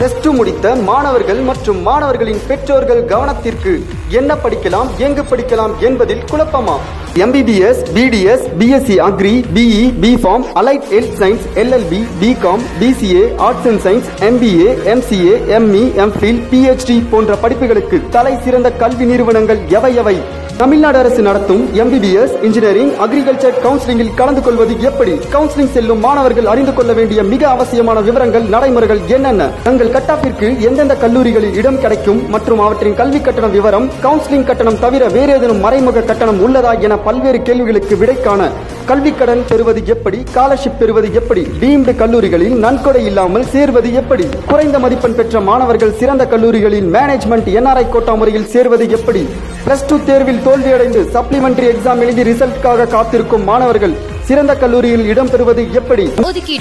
+2 முடித்த மாணவர்கள் மற்றும் மாணவர்களின் பெற்றோர்கள் கவனத்திற்கு. என்ன படிக்கலாம், எங்கு படிக்கலாம் என்பதில் குழப்பமா? MBBS, BDS, BSc Agri, BE, BPharm, Allied Health Science, LLB, BCom, BCA, Arts and Science, MBA, MCA, ME, MPhil, PhD போன்ற படிப்புகளுக்கு தலை சிறந்த கல்வி நிறுவனங்கள் எவை? தமிழ்நாடு அரசு நடத்தும் MBBS, இன்ஜினியரிங், அக்ரிகல்ச்சர் கவுன்சிலிங்கில் கலந்து கொள்வது எப்படி? கவுன்சிலிங் செல்லும் மாணவர்கள் அறிந்து கொள்ள வேண்டிய மிக அவசியமான விவரங்கள், நடைமுறைகள் என்னென்ன? தங்கள் கட்டாப்பிற்கு எந்தெந்த கல்லூரிகளில் இடம் கிடைக்கும் மற்றும் அவற்றின் கல்வி கட்டணம் விவரம், கவுன்சிலிங் கட்டணம் தவிர வேறு ஏதேனும் மறைமுக கட்டணம் உள்ளதா என பல்வேறு கேள்விகளுக்கு விடை காண கல்வி கடன் பெறுவது எப்படி, ஸ்காலர்ஷிப் பெறுவது எப்படி, டீம்டு கல்லூரிகளில் நன்கொடை இல்லாமல் சேர்வது எப்படி, குறைந்த மதிப்பெண் பெற்ற மாணவர்கள் சிறந்த கல்லூரிகளில் மேனேஜ்மெண்ட் NRI கோட்டா முறையில் சேர்வது எப்படி, +2 தேர்வில் தோல்வியடைந்து சப்ளிமெண்டரி எக்ஸாம் எழுதி ரிசல்ட்காக காத்திருக்கும் மாணவர்கள் சிறந்த கல்லூரியில் இடம் பெறுவது எப்படி? ஒதுக்கீடு